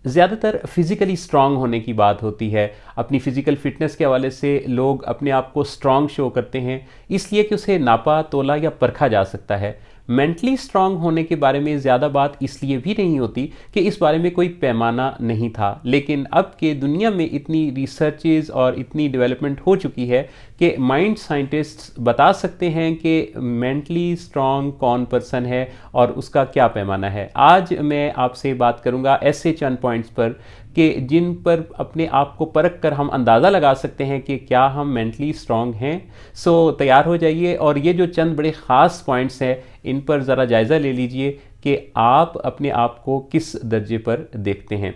ज़्यादातर physically strong होने की बात होती है। अपनी फ़िज़िकल फ़िटनेस के हवाले से लोग अपने आप को स्ट्रांग शो करते हैं, इसलिए कि उसे नापा तोला या परखा जा सकता है। मेंटली स्ट्रांग होने के बारे में ज़्यादा बात इसलिए भी नहीं होती कि इस बारे में कोई पैमाना नहीं था, लेकिन अब के दुनिया में इतनी रिसर्चेज और इतनी डेवलपमेंट हो चुकी है कि माइंड साइंटिस्ट्स बता सकते हैं कि मेंटली स्ट्रांग कौन पर्सन है और उसका क्या पैमाना है। आज मैं आपसे बात करूंगा ऐसे चंद पॉइंट्स पर कि जिन पर अपने आप को परख कर हम अंदाज़ा लगा सकते हैं कि क्या हम मेंटली स्ट्रांग हैं। सो तैयार हो जाइए और ये जो चंद बड़े ख़ास पॉइंट्स हैं इन पर ज़रा जायज़ा ले लीजिए कि आप अपने आप को किस दर्जे पर देखते हैं।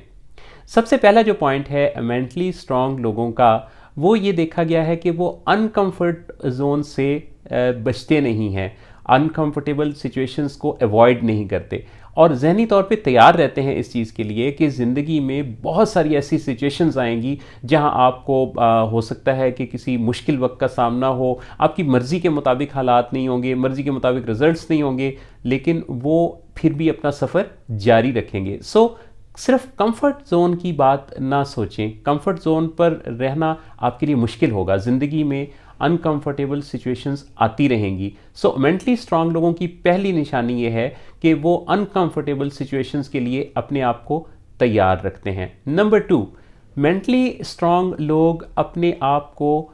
सबसे पहला जो पॉइंट है मेंटली स्ट्रांग लोगों का, वो ये देखा गया है कि वो अनकंफर्ट जोन से बचते नहीं हैं, अनकंफर्टेबल सिचुएशंस को अवॉइड नहीं करते और जहनी तौर पे तैयार रहते हैं इस चीज़ के लिए कि ज़िंदगी में बहुत सारी ऐसी सिचुएशंस आएंगी जहां आपको हो सकता है कि किसी मुश्किल वक्त का सामना हो, आपकी मर्ज़ी के मुताबिक हालात नहीं होंगे, मर्ज़ी के मुताबिक रिजल्ट्स नहीं होंगे, लेकिन वो फिर भी अपना सफ़र जारी रखेंगे। सिर्फ कंफर्ट जोन की बात ना सोचें, कंफर्ट जोन पर रहना आपके लिए मुश्किल होगा, ज़िंदगी में अनकंफर्टेबल सिचुएशंस आती रहेंगी। मेंटली स्ट्रांग लोगों की पहली निशानी ये है कि वो अनकंफर्टेबल सिचुएशंस के लिए अपने आप को तैयार रखते हैं। नंबर 2, मेंटली स्ट्रांग लोग अपने आप को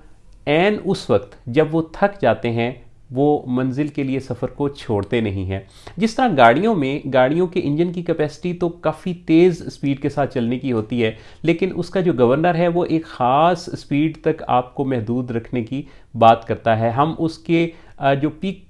एन उस वक्त जब वो थक जाते हैं वो मंजिल के लिए सफ़र को छोड़ते नहीं हैं। जिस तरह गाड़ियों के इंजन की कैपेसिटी तो काफ़ी तेज़ स्पीड के साथ चलने की होती है, लेकिन उसका जो गवर्नर है वो एक ख़ास स्पीड तक आपको महदूद रखने की बात करता है। हम उसके जो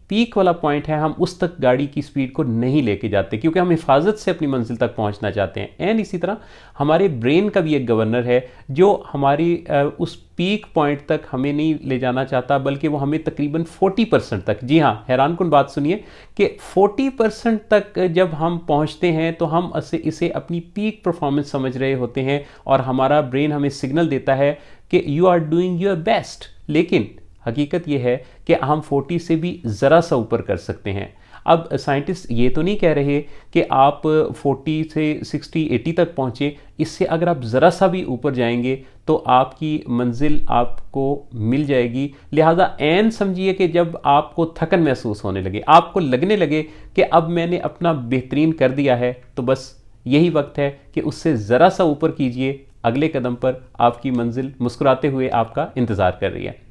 पीक वाला पॉइंट है हम उस तक गाड़ी की स्पीड को नहीं लेके जाते क्योंकि हम हिफाजत से अपनी मंजिल तक पहुंचना चाहते हैं। एंड इसी तरह हमारे ब्रेन का भी एक गवर्नर है जो हमारी उस पीक पॉइंट तक हमें नहीं ले जाना चाहता, बल्कि वो हमें तकरीबन 40% तक, जी हाँ हैरानकुन बात सुनिए कि 40% तक जब हम पहुंचते हैं तो हम इसे अपनी पीक परफॉर्मेंस समझ रहे होते हैं और हमारा ब्रेन हमें सिग्नल देता है कि you are doing your best. लेकिन हकीकत यह है कि हम 40 से भी ज़रा सा ऊपर कर सकते हैं। अब साइंटिस्ट ये तो नहीं कह रहे कि आप 40 से 60-80 तक पहुँचें, इससे अगर आप ज़रा सा भी ऊपर जाएंगे तो आपकी मंजिल आपको मिल जाएगी। लिहाजा एन समझिए कि जब आपको थकन महसूस होने लगे, आपको लगने लगे कि अब मैंने अपना बेहतरीन कर दिया है, तो बस यही वक्त है कि उससे ज़रा सा ऊपर कीजिए। अगले कदम पर आपकी मंजिल मुस्कुराते हुए आपका इंतज़ार कर रही है।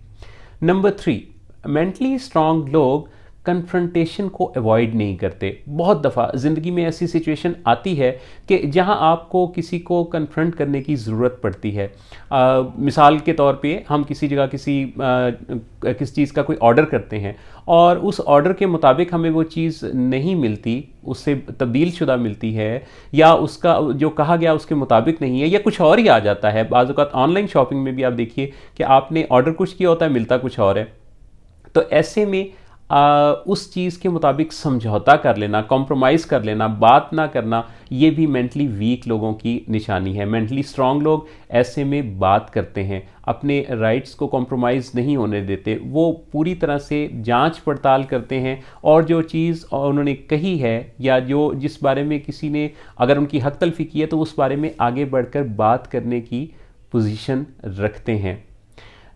नंबर 3, मेंटली स्ट्रांग लोग कन्फ्रंटेशन को अवॉइड नहीं करते। बहुत दफ़ा ज़िंदगी में ऐसी सिचुएशन आती है कि जहां आपको किसी को कन्फ्रंट करने की ज़रूरत पड़ती है। मिसाल के तौर पे हम किसी जगह किसी चीज़ का कोई ऑर्डर करते हैं और उस ऑर्डर के मुताबिक हमें वो चीज़ नहीं मिलती, उससे तब्दील शुदा मिलती है, या उसका जो कहा गया उसके मुताबिक नहीं है, या कुछ और ही आ जाता है। बाज़ औक़ात ऑनलाइन शॉपिंग में भी आप देखिए कि आपने ऑर्डर कुछ किया होता है, मिलता कुछ और है। तो ऐसे में उस चीज़ के मुताबिक समझौता कर लेना, कॉम्प्रोमाइज़ कर लेना, बात ना करना, ये भी मेंटली वीक लोगों की निशानी है। मेंटली स्ट्रांग लोग ऐसे में बात करते हैं, अपने राइट्स को कॉम्प्रोमाइज़ नहीं होने देते, वो पूरी तरह से जांच पड़ताल करते हैं और जो चीज़ उन्होंने कही है या जिस बारे में किसी ने अगर उनकी हक तलफी की है तो उस बारे में आगे बढ़कर बात करने की पोजीशन रखते हैं।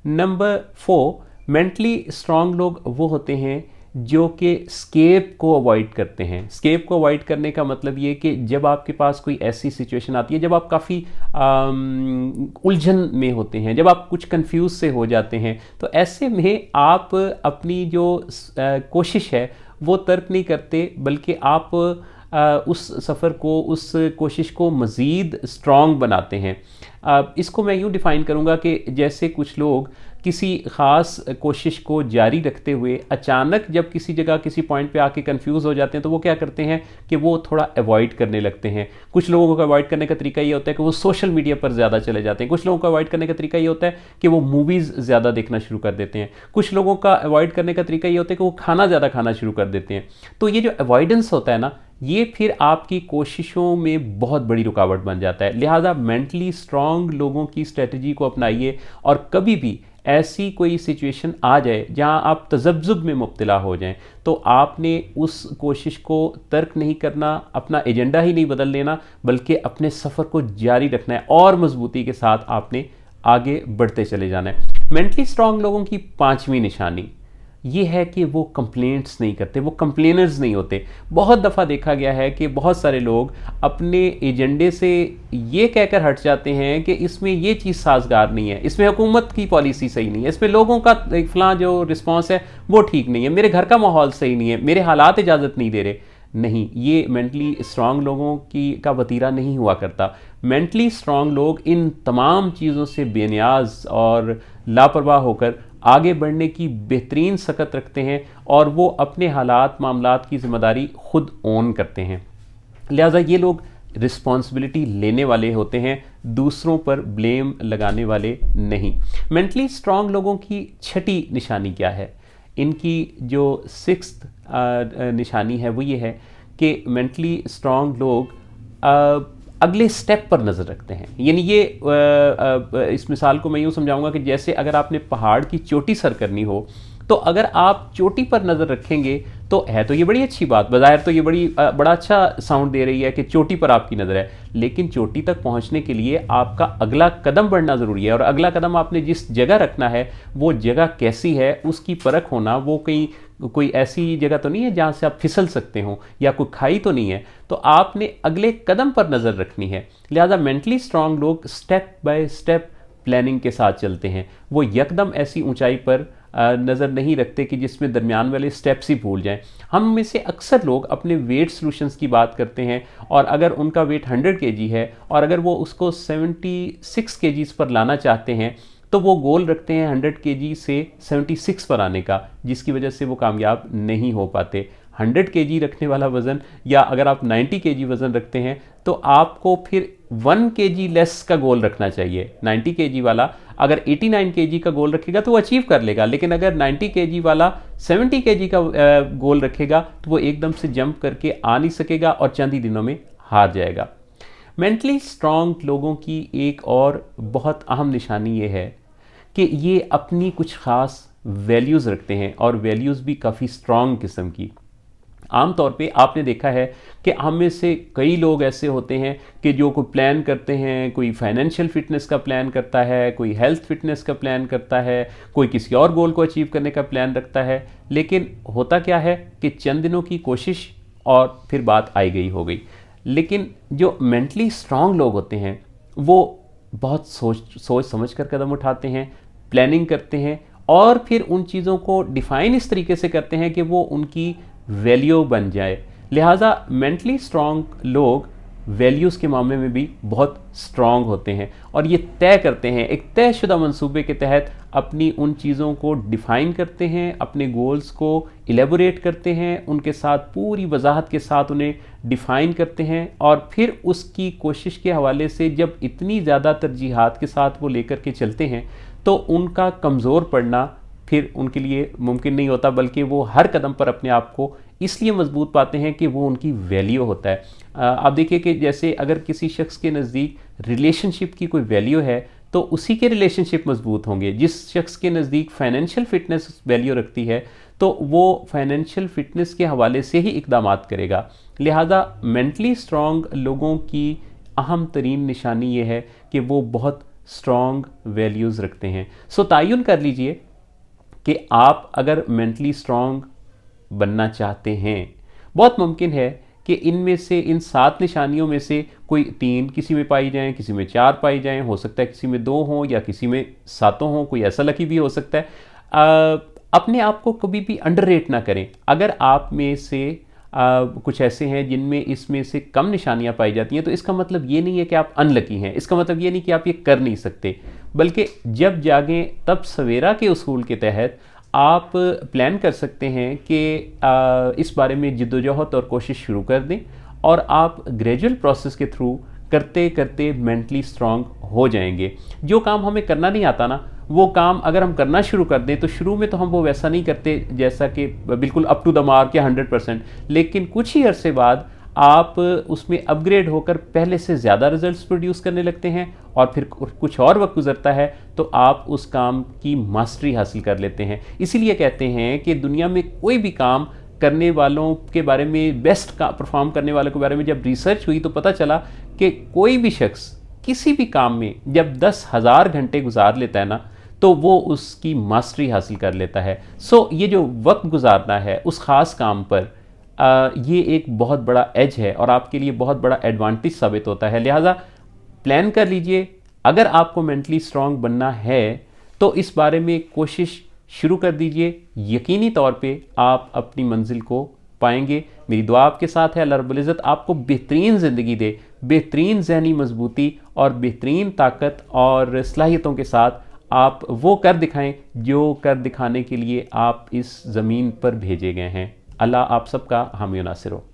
नंबर 4, मेंटली स्ट्रांग लोग वो होते हैं जो कि स्केप को अवॉइड करते हैं। स्केप को अवॉइड करने का मतलब ये कि जब आपके पास कोई ऐसी सिचुएशन आती है जब आप काफ़ी उलझन में होते हैं, जब आप कुछ कंफ्यूज से हो जाते हैं, तो ऐसे में आप अपनी जो कोशिश है वो तर्क नहीं करते, बल्कि आप उस सफ़र को, उस कोशिश को मज़ीद स्ट्रॉन्ग बनाते हैं। इसको मैं यूँ डिफ़ाइन करूँगा कि जैसे कुछ लोग किसी ख़ास कोशिश को जारी रखते हुए अचानक जब किसी जगह किसी पॉइंट पे आके कंफ्यूज हो जाते हैं तो वो क्या करते हैं कि वो थोड़ा अवॉइड करने लगते हैं। कुछ लोगों को अवॉइड करने का तरीका ये होता है कि वो सोशल मीडिया पर ज़्यादा चले जाते हैं। कुछ लोगों को अवॉइड करने का तरीका ये होता है कि वो मूवीज़ ज़्यादा देखना शुरू कर देते हैं। कुछ लोगों का अवॉइड करने का तरीका ये होता है कि वो खाना ज़्यादा खाना शुरू कर देते हैं। तो ये जो अवॉइडेंस होता है ना, ये फिर आपकी कोशिशों में बहुत बड़ी रुकावट बन जाता है। लिहाजा मेंटली स्ट्रांग लोगों की स्ट्रेटजी को अपनाइए और कभी भी ऐसी कोई सिचुएशन आ जाए जहां आप तज़ब्ज़ुब में मुब्तला हो जाएं, तो आपने उस कोशिश को तर्क नहीं करना, अपना एजेंडा ही नहीं बदल लेना, बल्कि अपने सफ़र को जारी रखना है और मजबूती के साथ आपने आगे बढ़ते चले जाना है। मेंटली स्ट्रांग लोगों की पांचवी निशानी ये है कि वो कंप्लेंट्स नहीं करते, वो कंप्लेनर्स नहीं होते। बहुत दफ़ा देखा गया है कि बहुत सारे लोग अपने एजेंडे से ये कहकर हट जाते हैं कि इसमें ये चीज़ साजगार नहीं है, इसमें हुकूमत की पॉलिसी सही नहीं है, इसमें लोगों का फलां जो रिस्पॉन्स है वो ठीक नहीं है, मेरे घर का माहौल सही नहीं है, मेरे हालात इजाज़त नहीं दे रहे। नहीं, ये मेंटली स्ट्रांग लोगों की का वतीरा नहीं हुआ करता। मेंटली स्ट्रांग लोग इन तमाम चीज़ों से बेनियाज और लापरवाह होकर आगे बढ़ने की बेहतरीन सकत रखते हैं और वो अपने हालात मामलात की ज़िम्मेदारी खुद ओन करते हैं। लिहाजा ये लोग रिस्पॉन्सिबिलिटी लेने वाले होते हैं, दूसरों पर ब्लेम लगाने वाले नहीं। मेंटली स्ट्रांग लोगों की छठी निशानी क्या है? इनकी जो सिक्स्थ निशानी है वो ये है कि मेंटली स्ट्रांग लोग अगले स्टेप पर नज़र रखते हैं। यानी ये इस मिसाल को मैं यूँ समझाऊंगा कि जैसे अगर आपने पहाड़ की चोटी सर करनी हो, तो अगर आप चोटी पर नज़र रखेंगे तो है तो ये बड़ी अच्छी बात, बज़ाहिर तो ये बड़ा अच्छा साउंड दे रही है कि चोटी पर आपकी नज़र है, लेकिन चोटी तक पहुंचने के लिए आपका अगला कदम बढ़ना ज़रूरी है। और अगला कदम आपने जिस जगह रखना है वो जगह कैसी है उसकी परख होना, वो कहीं कोई ऐसी जगह तो नहीं है जहाँ से आप फिसल सकते हो या कोई खाई तो नहीं है, तो आपने अगले कदम पर नज़र रखनी है। लिहाजा मेंटली स्ट्रांग लोग स्टेप बाय स्टेप प्लानिंग के साथ चलते हैं। वो यकदम ऐसी ऊंचाई पर नज़र नहीं रखते कि जिसमें दरमियान वाले स्टेप्स ही भूल जाएं। हम में से अक्सर लोग अपने वेट सॉल्यूशंस की बात करते हैं, और अगर उनका वेट 100 kg है और अगर वो उसको 76 kgs पर लाना चाहते हैं तो वो गोल रखते हैं 100 kg से 76 पर आने का, जिसकी वजह से वो कामयाब नहीं हो पाते। 100 kg रखने वाला वज़न, या अगर आप 90 kg वज़न रखते हैं तो आपको फिर 1 kg लेस का गोल रखना चाहिए। 90 kg वाला अगर 89 kg का गोल रखेगा तो वो अचीव कर लेगा, लेकिन अगर 90 kg वाला 70 kg का गोल रखेगा तो वो एकदम से जंप करके आ नहीं सकेगा और चंद ही दिनों में हार जाएगा। मेंटली स्ट्रांग लोगों की एक और बहुत अहम निशानी ये है कि ये अपनी कुछ ख़ास वैल्यूज़ रखते हैं, और वैल्यूज़ भी काफ़ी स्ट्रांग किस्म की। आम तौर पे आपने देखा है कि हम में से कई लोग ऐसे होते हैं कि जो कोई प्लान करते हैं, कोई फाइनेंशियल फिटनेस का प्लान करता है, कोई हेल्थ फिटनेस का प्लान करता है, कोई किसी और गोल को अचीव करने का प्लान रखता है, लेकिन होता क्या है कि चंद दिनों की कोशिश और फिर बात आई गई हो गई। लेकिन जो मेंटली स्ट्रांग लोग होते हैं वो बहुत सोच समझ कर कदम उठाते हैं, प्लानिंग करते हैं, और फिर उन चीज़ों को डिफ़ाइन इस तरीके से करते हैं कि वो उनकी वैल्यू बन जाए। लिहाजा मेंटली स्ट्रांग लोग वैल्यूज़ के मामले में भी बहुत स्ट्रांग होते हैं, और ये तय करते हैं, एक तयशुदा मंसूबे के तहत अपनी उन चीज़ों को डिफ़ाइन करते हैं, अपने गोल्स को एलेबोरेट करते हैं, उनके साथ पूरी वजाहत के साथ उन्हें डिफ़ाइन करते हैं, और फिर उसकी कोशिश के हवाले से जब इतनी ज़्यादा तरजीहात के साथ वो लेकर के चलते हैं तो उनका कमज़ोर पड़ना फिर उनके लिए मुमकिन नहीं होता, बल्कि वो हर कदम पर अपने आप को इसलिए मजबूत पाते हैं कि वो उनकी वैल्यू होता है। आप देखिए कि जैसे अगर किसी शख्स के नज़दीक रिलेशनशिप की कोई वैल्यू है तो उसी के रिलेशनशिप मजबूत होंगे। जिस शख्स के नज़दीक फाइनेंशियल फिटनेस वैल्यू रखती है तो वो फाइनेंशियल फिटनेस के हवाले से ही इक़दामात करेगा। लिहाजा मेंटली स्ट्रांग लोगों की अहम तरीन निशानी ये है कि वो बहुत स्ट्रांग वैल्यूज़ रखते हैं। सो तयन कर लीजिए कि आप अगर मेंटली स्ट्रांग बनना चाहते हैं, बहुत मुमकिन है कि इनमें से, इन 7 निशानियों में से कोई 3 किसी में पाई जाएं, किसी में 4 पाई जाएं, हो सकता है किसी में 2 हों या किसी में 7 हों, कोई ऐसा लकी भी हो सकता है। अपने आप को कभी भी अंडररेट ना करें। अगर आप में से कुछ ऐसे हैं जिनमें इसमें से कम निशानियां पाई जाती हैं तो इसका मतलब ये नहीं है कि आप अनलकी हैं, इसका मतलब ये नहीं कि आप ये कर नहीं सकते, बल्कि जब जागें तब सवेरा के उसूल के तहत आप प्लान कर सकते हैं कि इस बारे में जिद्दोजहद और कोशिश शुरू कर दें, और आप ग्रेजुअल प्रोसेस के थ्रू करते करते मेंटली स्ट्रांग हो जाएंगे। जो काम हमें करना नहीं आता ना, वो काम अगर हम करना शुरू कर दें तो शुरू में तो हम वो वैसा नहीं करते जैसा कि बिल्कुल अप टू द मार्क या 100%, लेकिन कुछ ही अरसे बाद आप उसमें अपग्रेड होकर पहले से ज़्यादा रिजल्ट्स प्रोड्यूस करने लगते हैं और फिर कुछ और वक्त गुजरता है तो आप उस काम की मास्टरी हासिल कर लेते हैं। इसीलिए कहते हैं कि दुनिया में कोई भी काम करने वालों के बारे में, बेस्ट का परफॉर्म करने वालों के बारे में जब रिसर्च हुई तो पता चला कि कोई भी शख्स किसी भी काम में जब 10,000 घंटे गुजार लेता है ना, तो वो उसकी मास्टरी हासिल कर लेता है। सो ये जो वक्त गुजारना है उस ख़ास काम पर, ये एक बहुत बड़ा एज है और आपके लिए बहुत बड़ा एडवांटेज साबित होता है। लिहाजा प्लान कर लीजिए, अगर आपको मेंटली स्ट्रांग बनना है तो इस बारे में कोशिश शुरू कर दीजिए। यकीनी तौर पे आप अपनी मंजिल को पाएंगे। मेरी दुआ आपके साथ है। अल्लाह रब्बुल इज़्ज़त आपको बेहतरीन ज़िंदगी दे, बेहतरीन ज़हनी मजबूती और बेहतरीन ताकत और सलाहियतों के साथ आप वो कर दिखाएं जो कर दिखाने के लिए आप इस ज़मीन पर भेजे गए हैं। अल्लाह आप सबका हामी नासिर हो।